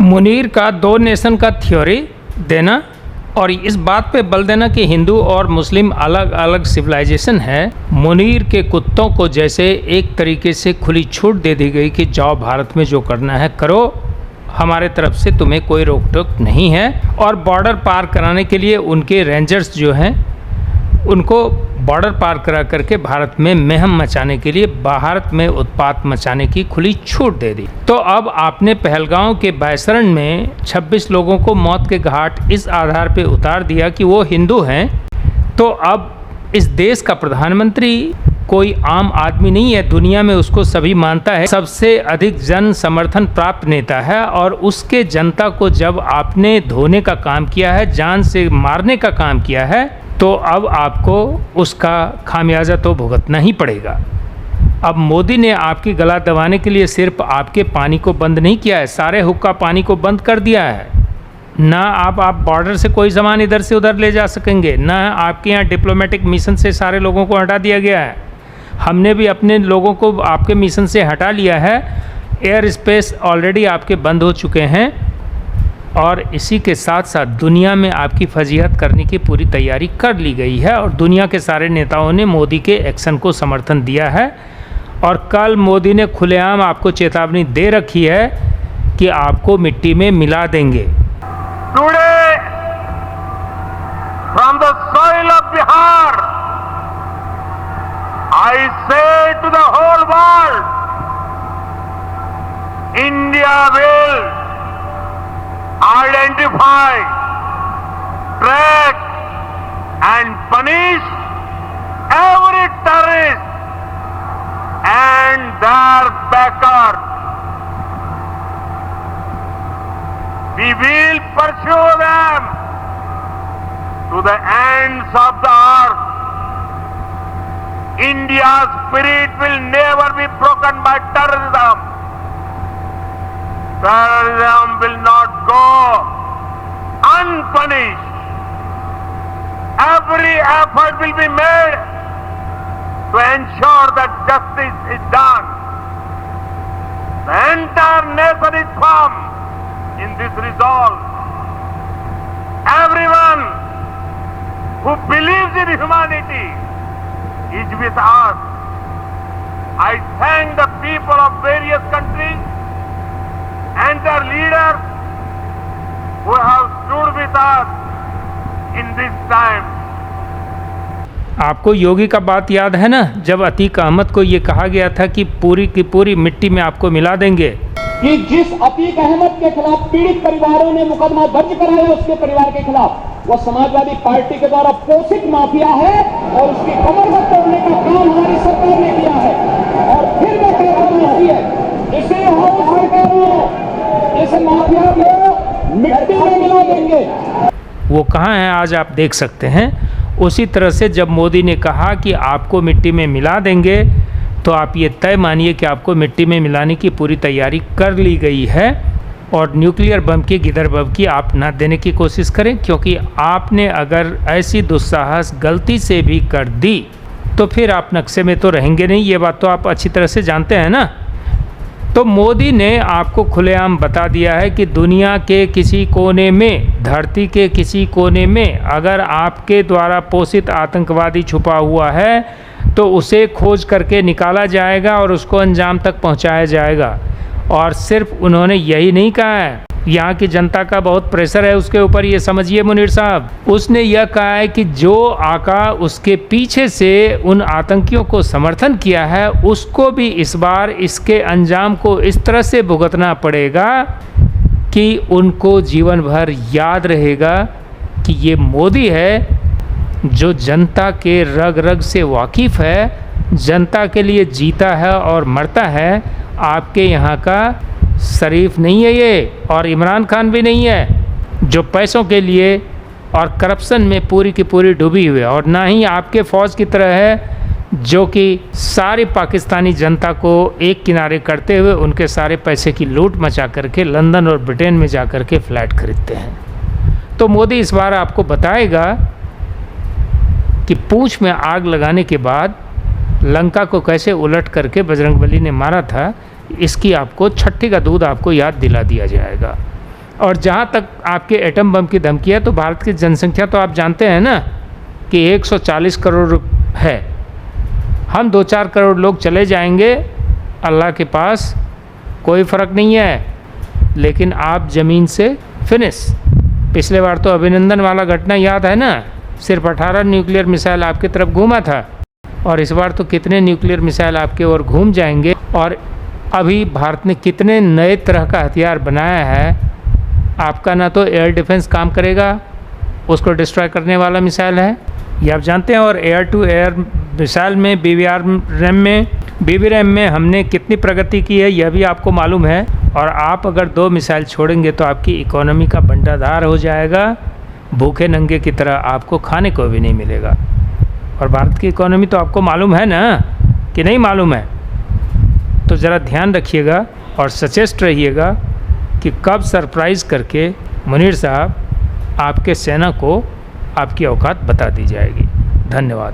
मुनीर का दो नेशन का थ्योरी देना और इस बात पे बल देना कि हिंदू और मुस्लिम अलग अलग सिविलाइजेशन है। मुनीर के कुत्तों को जैसे एक तरीके से खुली छूट दे दी गई कि जाओ भारत में जो करना है करो, हमारे तरफ से तुम्हें कोई रोक टोक नहीं है। और बॉर्डर पार कराने के लिए उनके रेंजर्स जो हैं उनको बॉर्डर पार करा करके भारत में महम मचाने के लिए, भारत में उत्पात मचाने की खुली छूट दे दी। तो अब आपने पहलगांव के बैसरण में 26 लोगों को मौत के घाट इस आधार पे उतार दिया कि वो हिंदू हैं। तो अब इस देश का प्रधानमंत्री कोई आम आदमी नहीं है, दुनिया में उसको सभी मानता है, सबसे अधिक जन समर्थन प्राप्त नेता है। और उसके जनता को जब आपने धोने का काम किया है, जान से मारने का काम किया है, तो अब आपको उसका खामियाजा तो भुगतना ही पड़ेगा। अब मोदी ने आपकी गला दबाने के लिए सिर्फ आपके पानी को बंद नहीं किया है, सारे हुक्का पानी को बंद कर दिया है। ना आप बॉर्डर से कोई सामान इधर से उधर ले जा सकेंगे, ना आपके यहाँ डिप्लोमेटिक मिशन से सारे लोगों को हटा दिया गया है। हमने भी अपने लोगों को आपके मिशन से हटा लिया है। एयर स्पेस ऑलरेडी आपके बंद हो चुके हैं और इसी के साथ साथ दुनिया में आपकी फजीहत करने की पूरी तैयारी कर ली गई है। और दुनिया के सारे नेताओं ने मोदी के एक्शन को समर्थन दिया है। और कल मोदी ने खुलेआम आपको चेतावनी दे रखी है कि आपको मिट्टी में मिला देंगे। Today from the soil of Bihar I say to the whole world, India will identify, track and punish every terrorist and their backers. We will pursue them to the ends of the earth. India's spirit will never be broken by terrorism. Terrorism will not go unpunished. Every effort will be made to ensure that justice is done. The entire nation is firm in this resolve. Everyone who believes in humanity is with us. I thank the people of various countries and their leaders who have stood with us in this time. आपको योगी का बात याद है ना, जब अतीक अहमद को ये कहा गया था कि पूरी की पूरी मिट्टी में आपको मिला देंगे, कि जिस अतीक अहमद के खिलाफ पीड़ित परिवारों ने मुकदमा दर्ज कराया उसके परिवार के खिलाफ, वह समाजवादी पार्टी के द्वारा पोषित माफिया है और उसकी कमर को तोड़ने का काम हमारी सरकार ने किया है। और फिर मैं कहता हूं इसे हम सरकारों इस माफिया को मिट्टी में मिला देंगे। वो कहाँ है आज आप देख सकते हैं। उसी तरह से जब मोदी ने कहा कि आपको मिट्टी में मिला देंगे, तो आप ये तय मानिए कि आपको मिट्टी में मिलाने की पूरी तैयारी कर ली गई है। और न्यूक्लियर बम की गिदर बम की आप ना देने की कोशिश करें, क्योंकि आपने अगर ऐसी दुस्साहस गलती से भी कर दी तो फिर आप नक्शे में तो रहेंगे नहीं। ये बात तो आप अच्छी तरह से जानते हैं ना। तो मोदी ने आपको खुलेआम बता दिया है कि दुनिया के किसी कोने में, धरती के किसी कोने में अगर आपके द्वारा पोषित आतंकवादी छुपा हुआ है तो उसे खोज करके निकाला जाएगा और उसको अंजाम तक पहुंचाया जाएगा। और सिर्फ उन्होंने यही नहीं कहा है, यहाँ की जनता का बहुत प्रेशर है उसके ऊपर, ये समझिए मुनीर साहब। उसने यह कहा है कि जो आका उसके पीछे से उन आतंकियों को समर्थन किया है उसको भी इस बार इसके अंजाम को इस तरह से भुगतना पड़ेगा कि उनको जीवन भर याद रहेगा कि ये मोदी है जो जनता के रग रग से वाकिफ़ है, जनता के लिए जीता है और मरता है। आपके यहाँ का शरीफ नहीं है ये, और इमरान खान भी नहीं है जो पैसों के लिए और करप्शन में पूरी की पूरी डूबी हुई है। और ना ही आपके फ़ौज की तरह है जो कि सारी पाकिस्तानी जनता को एक किनारे करते हुए उनके सारे पैसे की लूट मचा करके लंदन और ब्रिटेन में जा कर के फ्लैट खरीदते हैं। तो मोदी इस बार आपको बताएगा कि पूंछ में आग लगाने के बाद लंका को कैसे उलट करके बजरंगबली ने मारा था, इसकी आपको छठी का दूध आपको याद दिला दिया जाएगा। और जहाँ तक आपके एटम बम की धमकी है, तो भारत की जनसंख्या तो आप जानते हैं ना कि 140 करोड़ है। हम 2-4 करोड़ लोग चले जाएंगे अल्लाह के पास, कोई फ़र्क नहीं है, लेकिन आप ज़मीन से फिनिश। पिछले बार तो अभिनंदन वाला घटना याद है ना, सिर्फ 18 न्यूक्लियर मिसाइल आपकी तरफ घूमा था, और इस बार तो कितने न्यूक्लियर मिसाइल आपके ओर घूम जाएंगे। और अभी भारत ने कितने नए तरह का हथियार बनाया है, आपका ना तो एयर डिफेंस काम करेगा, उसको डिस्ट्रॉय करने वाला मिसाइल है, ये आप जानते हैं। और एयर टू एयर मिसाइल में BBRAM में हमने कितनी प्रगति की है, यह भी आपको मालूम है। और आप अगर 2 मिसाइल छोड़ेंगे तो आपकी इकोनॉमी का बंटाधार हो जाएगा, भूखे नंगे की तरह आपको खाने को भी नहीं मिलेगा। और भारत की इकोनॉमी तो आपको मालूम है ना कि नहीं मालूम है, तो ज़रा ध्यान रखिएगा और सचेष्ट रहिएगा कि कब सरप्राइज़ करके मुनीर साहब आपके सेना को आपकी औकात बता दी जाएगी। धन्यवाद।